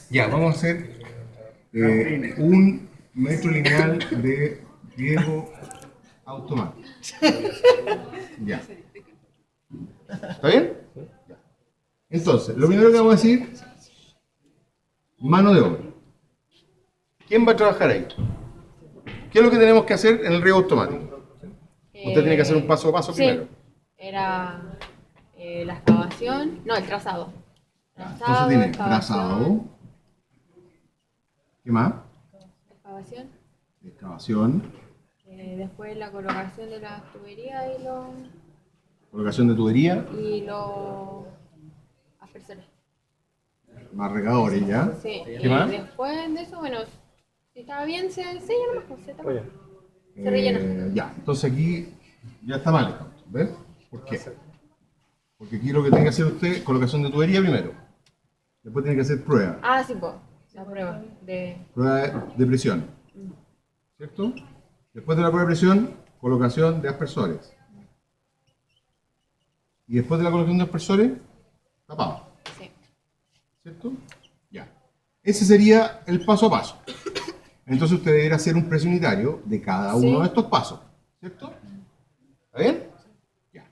Ya, vamos a hacer un metro lineal de riego automático. Ya. ¿Está bien? Ya. Entonces, lo primero que vamos a decir, mano de obra. ¿Quién va a trabajar ahí? ¿Qué es lo que tenemos que hacer en el riego automático? Usted tiene que hacer un paso a paso primero. Era la excavación, no, el trazado. Entonces tiene trazado. ¿Qué más? Excavación. Excavación. Después la colocación de las tuberías y los Colocación de tubería. aspersores. Más regadores ya. Sí. ¿Qué más? Después de eso, bueno, si estaba bien, se sella nomás, pues, se tapa. Se rellena. Ya, entonces aquí ya está mal esto, ¿ves? ¿Por qué? Porque aquí lo que tiene que hacer usted es colocación de tubería primero. Después tiene que hacer prueba. Ah, sí, pues, la prueba de... Prueba de presión. ¿Cierto? Después de la prueba de presión, colocación de aspersores. Y después de la colocación de aspersores, tapado. Sí. ¿Cierto? Ya. Ese sería el paso a paso. Entonces usted deberá hacer un precio unitario de cada uno de estos pasos. ¿Cierto? ¿Está bien? Ya.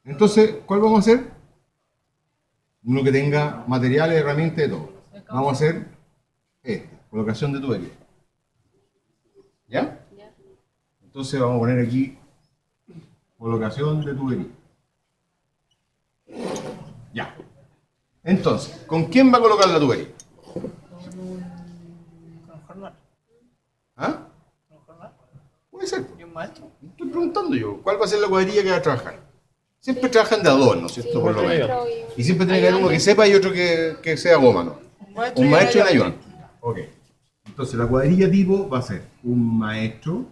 Entonces, ¿cuál vamos a hacer? Uno que tenga materiales, herramientas y todo. Vamos a hacer colocación de tubería. ¿Ya? Entonces vamos a poner aquí colocación de tubería. Ya. Entonces, ¿con quién va a colocar la tubería? Con jornal. ¿Ah? Con jornal. Puede ser. Y un maestro. Estoy preguntando yo, ¿cuál va a ser la cuadrilla que va a trabajar? Siempre trabajan de a dos, ¿no es cierto? Por lo menos. Y siempre tiene que haber uno que sepa y otro que sea goma, ¿no? Un maestro y un ayudante. Ok. Entonces la cuadrilla tipo va a ser un maestro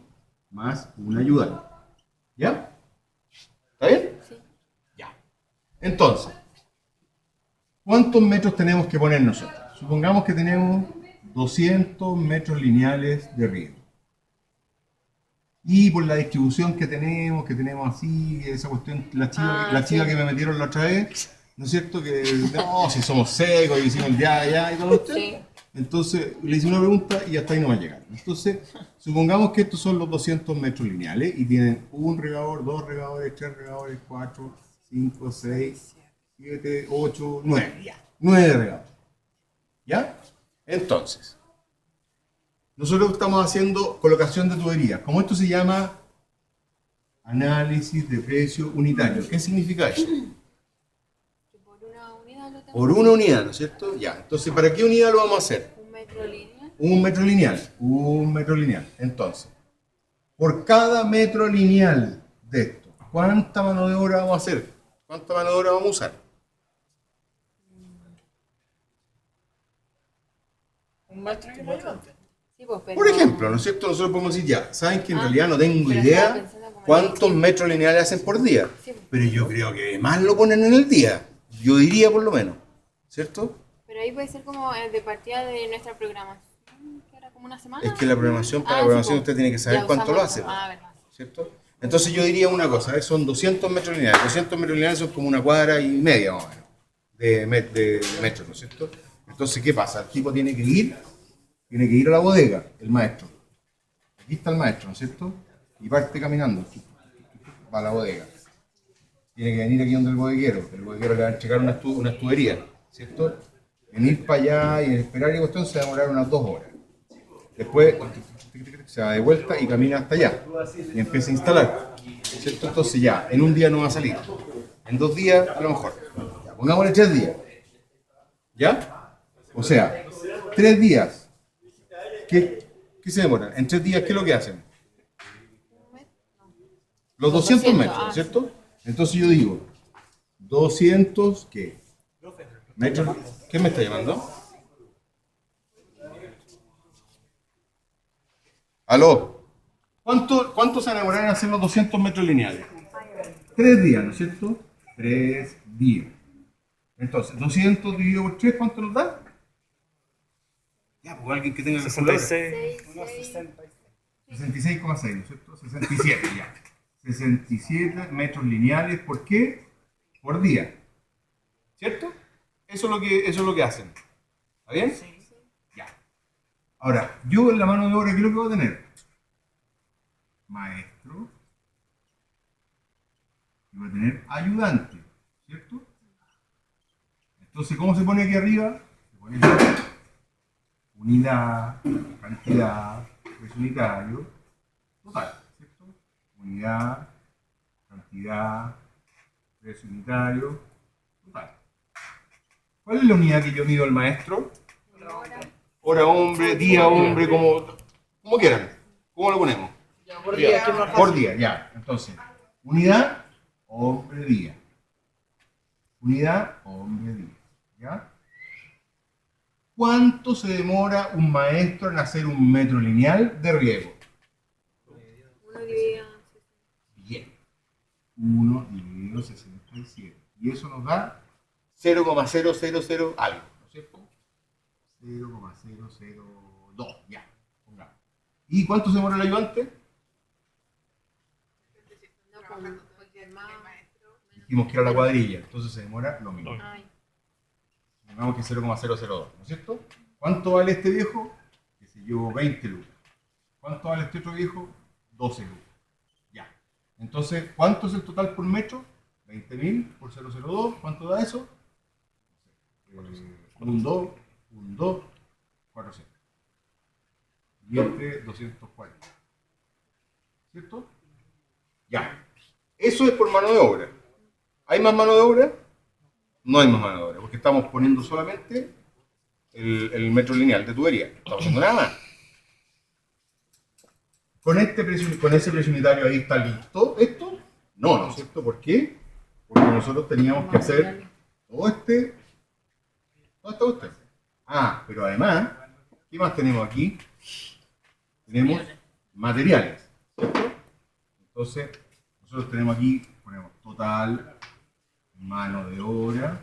más un ayudante. ¿Ya? ¿Está bien? Sí. Ya. Entonces, ¿cuántos metros tenemos que poner nosotros? Supongamos que tenemos 200 metros lineales de riego. Y por la distribución que tenemos así, esa cuestión, la chica que me metieron la otra vez, ¿no es cierto? Que no, si somos secos y hicimos el ya y todo esto. Sí. Entonces le hice una pregunta y hasta ahí no va a llegar. Entonces, supongamos que estos son los 200 metros lineales y tienen un regador, dos regadores, tres regadores, 4, 5, 6, 7, 8, 9. Ya. 9 regadores. ¿Ya? Entonces, nosotros estamos haciendo colocación de tuberías. Como esto se llama análisis de precio unitario. ¿Qué significa eso? Por una unidad lo tengo. Por una unidad, ¿no es cierto? Ya. Entonces, ¿para qué unidad lo vamos a hacer? Un metro lineal. Un metro lineal. Un metro lineal. Entonces, por cada metro lineal de esto, ¿cuánta mano de obra vamos a hacer? ¿Cuánta mano de obra vamos a usar? Un maestro y un ayudante. Sí, pues, pero... Por ejemplo, ¿no es cierto? Nosotros podemos decir ya, ¿saben que en Ah, realidad no tengo pero idea estaba pensando como cuántos en el metros lineales hacen por día? Sí, pues. Pero yo creo que más lo ponen en el día. Yo diría por lo menos. ¿Cierto? Pero ahí puede ser como de partida de nuestra programación, que era como una semana. Es que la programación, para la sí, programación pues. usted tiene que saber Ya cuánto lo usamos hace. eso. Ah, verdad. ¿Cierto? Entonces yo diría una cosa, son 200 metros lineales. 200 metros lineales son como una cuadra y media más o menos de metros, ¿no es cierto? Entonces, ¿qué pasa? El tipo tiene que ir a la bodega, el maestro. Aquí está el maestro, ¿no es cierto? Y parte caminando, va a la bodega. Tiene que venir aquí donde el bodeguero le va a entregar unas tuberías, ¿cierto? Venir para allá y esperar y cuestión se va a demorar unas 2 horas. Después se va de vuelta y camina hasta allá y empieza a instalar, ¿cierto? Entonces ya, en un día no va a salir. En 2 días a lo mejor. Ya, pongámosle 3 días. ¿Ya? O sea, 3 días. ¿Qué se demoran? En 3 días, ¿qué es lo que hacen? Los 200 metros, ¿cierto? Entonces yo digo, 200, ¿qué? Metros. ¿Qué me está llamando? ¿Aló? ¿Cuánto se demoran en hacer los 200 metros lineales? 3 días, ¿no es cierto? 3 días. Entonces, 200 dividido por 3, ¿cuánto nos da? Ya, pues alguien que tenga la calculadora. 66, unos 60. 66,6, ¿no es cierto? 67, ya. 67 metros lineales, ¿por qué? Por día. ¿Cierto? eso es lo que hacen. ¿Está bien? Sí. Ya. Ahora, yo en la mano de obra, ¿qué es lo que voy a tener? Maestro. Y voy a tener ayudante. ¿Cierto? Entonces, ¿cómo se pone aquí arriba? Se pone unidad, cantidad, peso unitario, total. ¿Cierto? Unidad, cantidad, peso unitario, total. ¿Cuál es la unidad que yo mido al maestro? Hora hombre, día hombre, como quieran. ¿Cómo lo ponemos? Ya, por día, que es más Por fácil. día, ya. Entonces, unidad, hombre, día. Unidad, hombre, día. ¿Ya? ¿Cuánto se demora un maestro en hacer un metro lineal de riego? 1 dividido Bien. 1 dividido 67. Y eso nos da 0,000 algo, ¿no es cierto? 0,002, ya. Pongamos. ¿Y cuánto se demora el ayudante? No, porque más. Dijimos que era la cuadrilla, entonces se demora lo mismo. Ay, Pongamos que 0,002, ¿no es cierto? ¿Cuánto vale este viejo? Que se llevó 20 lucas. ¿Cuánto vale este otro viejo? 12 lucas. Ya. Entonces, ¿cuánto es el total por metro? 20.000 por 0,02. ¿Cuánto da eso? Un 2, 400. Y este 240. ¿Cierto? Ya. Eso es por mano de obra. ¿Hay más mano de obra? No hay más mano de obra, porque estamos poniendo solamente el metro lineal de tubería. No estamos haciendo nada más. ¿Con ese precio unitario ahí está listo esto? No, ¿no es cierto? ¿Por qué? Porque nosotros teníamos que hacer toda esta cuestión. Ah, pero además, ¿qué más tenemos aquí? Tenemos materiales, ¿cierto? Entonces, nosotros tenemos aquí, ponemos total, mano de obra,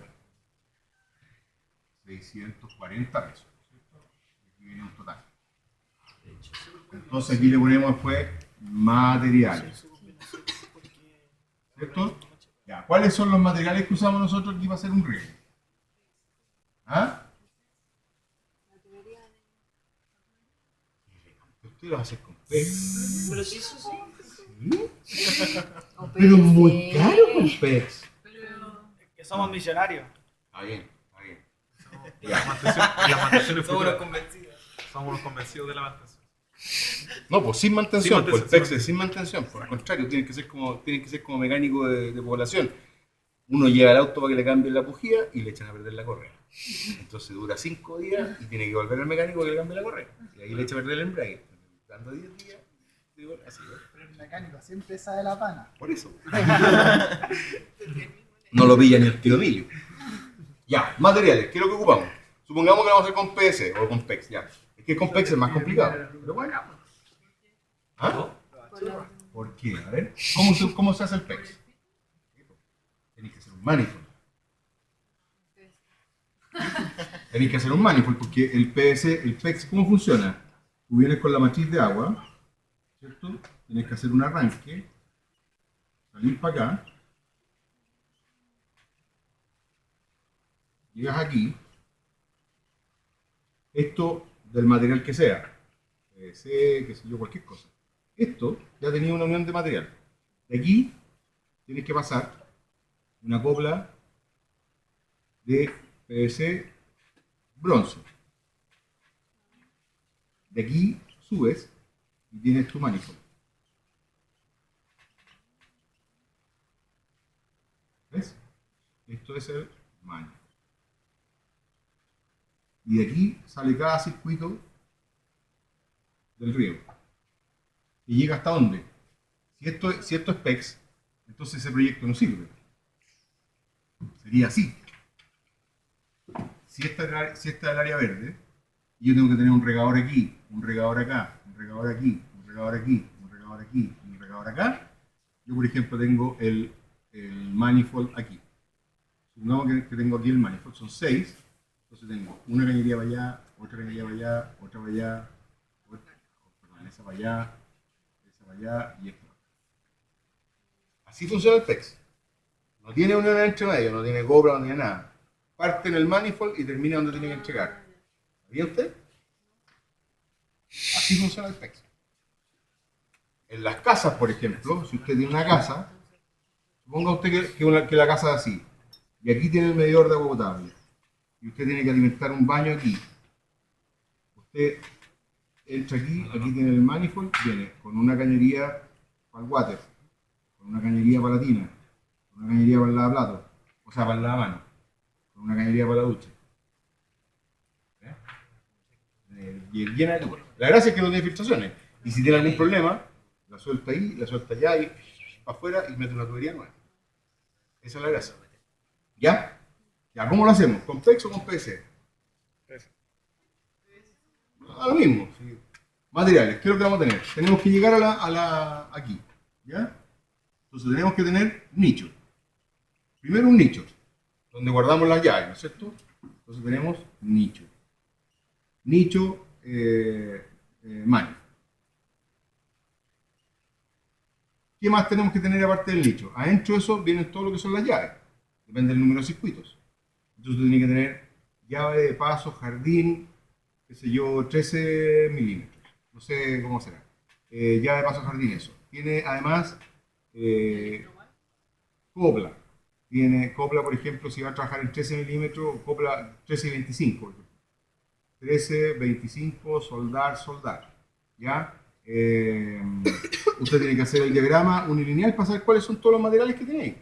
640 pesos, ¿cierto? Aquí viene un total. Entonces aquí le ponemos después materiales, ¿cierto? Ya, ¿cuáles son los materiales que usamos nosotros aquí para hacer un riego? ¿Ah? Usted lo va a hacer con PEX. Pero sí, eso sí. ¿Sí? Pero muy caro con PEX. Que somos millonarios. Está bien, está bien. La mantención es Somos los futura. convencidos. Somos los convencidos de la mantención. No, pues sin mantención, Sin pues el mantención, PEX es sin mantención, por el contrario, tiene que ser como mecánico de población. Uno lleva el auto para que le cambien la bujía y le echan a perder la correa. Entonces dura 5 días y tiene que volver al mecánico que le cambie la correa. Y ahí le echa a perder el embrague. Dando 10 días, digo, así, ¿no? Pero el mecánico siempre sabe la pana. Por eso. No lo pilla ni el tiro millo. Ya, materiales, ¿qué es lo que ocupamos? Supongamos que lo vamos a hacer con PS o con PEX, ya. Es que con PEX es más complicado. Pero bueno. ¿Ah? ¿Por qué? A ver, ¿cómo se hace el PEX? Tenéis que hacer un manifold. Tenéis que hacer un manifold porque el PEX, ¿cómo funciona? Tú vienes con la matriz de agua, ¿cierto? Tienes que hacer un arranque, salir para acá, llegas aquí, esto del material que sea, PVC, qué sé yo, cualquier cosa. Esto ya tenía una unión de material. De aquí tienes que pasar una copla de PVC bronce. De aquí subes y tienes tu manifold. ¿Ves? Esto es el manifold. Y de aquí sale cada circuito del riego. ¿Y llega hasta dónde? Si esto es PEX, entonces ese proyecto no sirve. Sería así. Si esta es el área verde, y yo tengo que tener un regador aquí, un regador acá, un regador aquí, un regador aquí, un regador aquí, un regador acá, yo por ejemplo tengo el manifold aquí. Supongamos que tengo aquí el manifold, son 6, entonces tengo una cañería para allá, otra cañería para allá, otra para allá, esa para allá, esa para allá y esta. Así funciona el PEX. No tiene unión entre medio, no tiene copla, no tiene nada. parte en el manifold y termina donde tiene que entregar. ¿Sabía usted? Así funciona el PEX. En las casas, por ejemplo, si usted tiene una casa, suponga usted que la casa es así, y aquí tiene el medidor de agua potable, y usted tiene que alimentar un baño aquí. Usted entra aquí, aquí tiene el manifold, viene con una cañería para el water, con una cañería para la tina, con una cañería para el lavaplatos, o sea, para el lavamano, con una cañería para la ducha. Y llena de tubo. La gracia es que no tiene filtraciones. Y si tiene algún problema, la suelta ahí, la suelta allá y para afuera y mete una tubería nueva. Esa es la gracia. ¿Ya? ¿Ya? ¿Cómo lo hacemos? ¿Con PEX o con PVC? Lo mismo. Sí. Materiales, ¿qué es lo que vamos a tener? Tenemos que llegar aquí. ¿Ya? Entonces tenemos que tener nicho. Primero un nicho, donde guardamos las llaves, ¿no es cierto? Entonces tenemos nicho. Nicho, manifold. ¿Qué más tenemos que tener aparte del nicho? Adentro de eso vienen todo lo que son las llaves. Depende del número de circuitos. Entonces tiene que tener llave de paso, jardín, qué sé yo, 13 milímetros. No sé cómo será. Llave de paso, jardín, eso. Tiene además copla. Tiene copla, por ejemplo, si va a trabajar en 13 milímetros, copla 13 y 25. Por ejemplo. 13, 25, soldar. ¿Ya? Usted tiene que hacer el diagrama unilineal para saber cuáles son todos los materiales que tenéis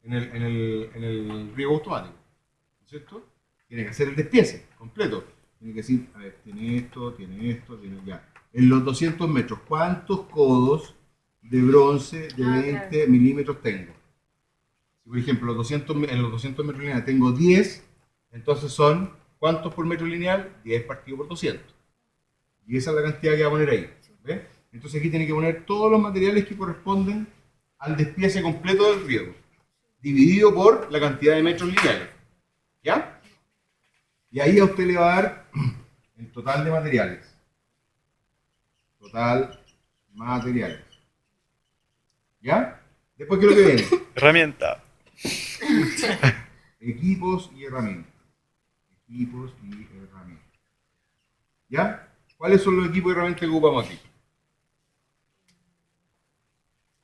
en el riego automático. ¿No es cierto? Tiene que hacer el despiece completo. Tiene que decir, a ver, tiene esto, ya. En los 200 metros, ¿cuántos codos de bronce de 20 milímetros tengo? Si, por ejemplo, en los 200 metros lineales tengo 10, entonces son, ¿cuántos por metro lineal? 10 partido por 200. Y esa es la cantidad que va a poner ahí. ¿Ve? Entonces aquí tiene que poner todos los materiales que corresponden al despiece completo del riego, dividido por la cantidad de metros lineales. ¿Ya? Y ahí a usted le va a dar el total de materiales. Total materiales. ¿Ya? Después, ¿qué es lo que viene? Herramienta. Equipos y herramientas. Equipos y herramientas. ¿Ya? ¿Cuáles son los equipos y herramientas que ocupamos aquí?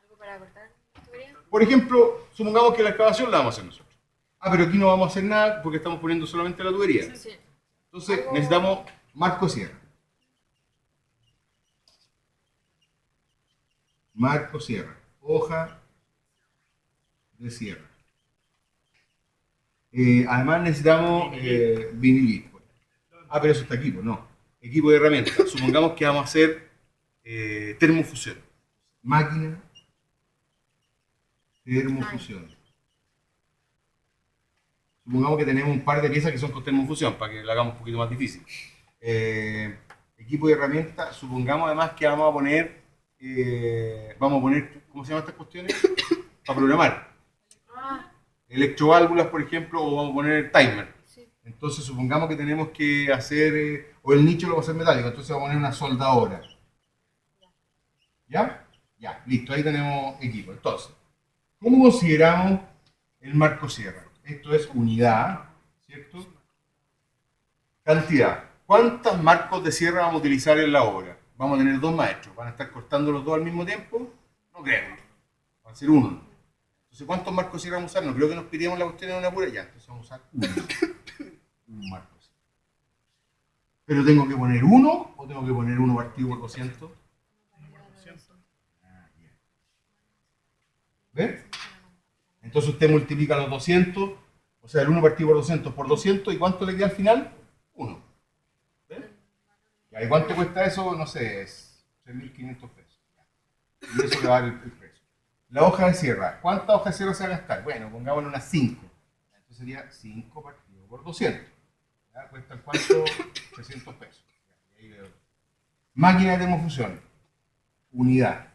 ¿Algo para cortar tubería? Por ejemplo, supongamos que la excavación la vamos a hacer nosotros. Ah, pero aquí no vamos a hacer nada porque estamos poniendo solamente la tubería. Sí. Entonces necesitamos marco sierra. Marco sierra. Hoja de sierra. Además necesitamos vinilito. Ah, pero eso está aquí, pues no. Equipo de herramientas. Supongamos que vamos a hacer termofusión. Máquina. Termofusión. Supongamos que tenemos un par de piezas que son con termofusión, para que lo hagamos un poquito más difícil. Equipo de herramientas, supongamos además que vamos a poner, ¿cómo se llaman estas cuestiones? Para programar. Electroválvulas, por ejemplo, o vamos a poner timer. Sí. Entonces supongamos que tenemos que hacer, o el nicho lo va a hacer metálico, entonces vamos a poner una soldadora. ¿Ya? Ya, listo, ahí tenemos equipo. Entonces, ¿cómo consideramos el marco sierra? Esto es unidad, ¿cierto? Cantidad. ¿Cuántos marcos de sierra vamos a utilizar en la obra? Vamos a tener dos maestros. ¿Van a estar cortando los dos al mismo tiempo? No creo. Va a ser uno. Entonces, ¿cuántos marcos de sierra vamos a usar? No creo que nos pidamos la cuestión en una pura. Ya, entonces vamos a usar uno. Un marco de sierra. ¿Pero tengo que poner uno o tengo que poner uno partido por 200? ¿Ves? Entonces usted multiplica los 200, o sea, el 1 partido por 200, ¿y cuánto le queda al final? 1. ¿Ves? ¿Y cuánto cuesta eso? No sé, es 3.500 pesos. Y eso le va a dar el precio. La hoja de sierra. ¿Cuántas hojas de sierra se va a gastar? Bueno, pongámosle unas 5. Entonces sería 5 partido por 200. ¿Ya? ¿Cuesta cuánto? 300 pesos. Máquina de termofusión. Unidad.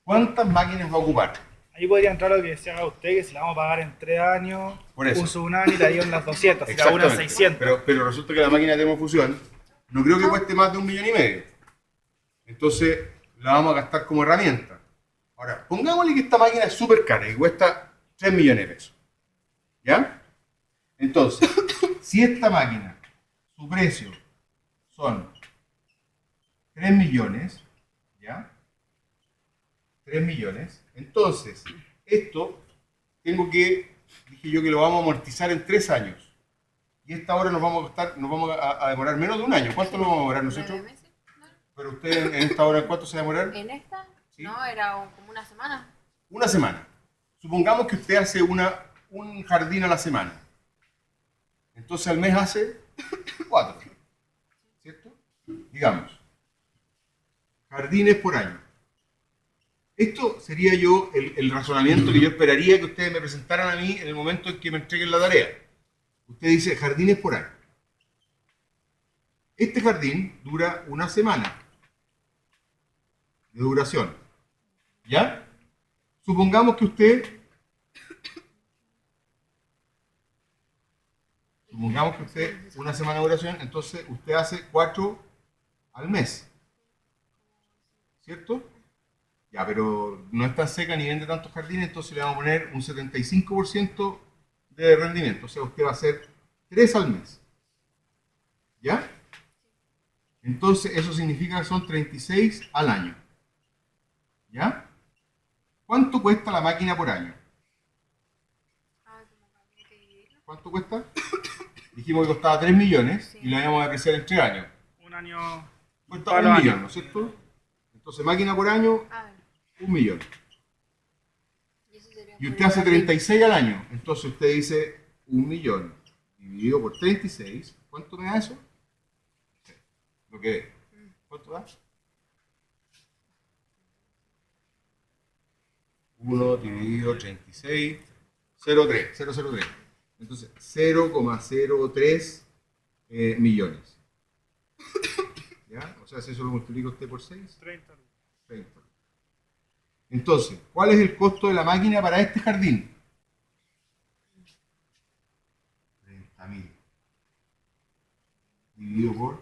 ¿Cuántas máquinas va a ocupar? Ahí podría entrar lo que decía usted, que si la vamos a pagar en 3 años, Por eso. uso un año y la llevo en las 200, si cada una en 600. Pero resulta que la máquina de termofusión no creo que cueste más de 1,5 millones. Entonces la vamos a gastar como herramienta. Ahora, pongámosle que esta máquina es súper cara y cuesta 3 millones de pesos. ¿Ya? Entonces, si esta máquina, su precio son 3 millones, ¿ya? 3 millones. Entonces, esto tengo que, dije yo que lo vamos a amortizar en 3 años. Y esta hora nos vamos a demorar menos de un año. ¿Cuánto nos vamos a demorar nosotros? 9 meses. ¿No? Pero usted en esta hora, ¿cuánto se va a demorar? ¿En esta? Sí. No, era como una semana. Una semana. Supongamos que usted hace un jardín a la semana. Entonces al mes hace 4. ¿Cierto? Digamos. Jardines por año. Esto sería yo el razonamiento que yo esperaría que ustedes me presentaran a mí en el momento en que me entreguen la tarea. Usted dice jardines por año. Este jardín dura una semana de duración. ¿Ya? Supongamos que usted una semana de duración, entonces usted hace 4 al mes. ¿Cierto? Ya, pero no es tan seca ni vende tantos jardines, entonces le vamos a poner un 75% de rendimiento. O sea, usted va a hacer 3 al mes. ¿Ya? Entonces, eso significa que son 36 al año. ¿Ya? ¿Cuánto cuesta la máquina por año? ¿Cuánto cuesta? Dijimos que costaba 3 millones y la íbamos a apreciar en 3 años. Un año. Cuesta todos 1 los millón, años. ¿no es cierto? Entonces, máquina por año, Ah, bueno. 1 millón. Y eso sería Y por usted hace el 36 al año. Entonces usted dice 1 millón dividido por 36. ¿Cuánto me da eso? Lo que es. ¿Cuánto da? 1 dividido 36, 0,3. Entonces, 0,03 millones. ¿Ya? O sea, si eso lo multiplica usted por 6, 30. 30. Entonces, ¿cuál es el costo de la máquina para este jardín? 30.000. Dividido por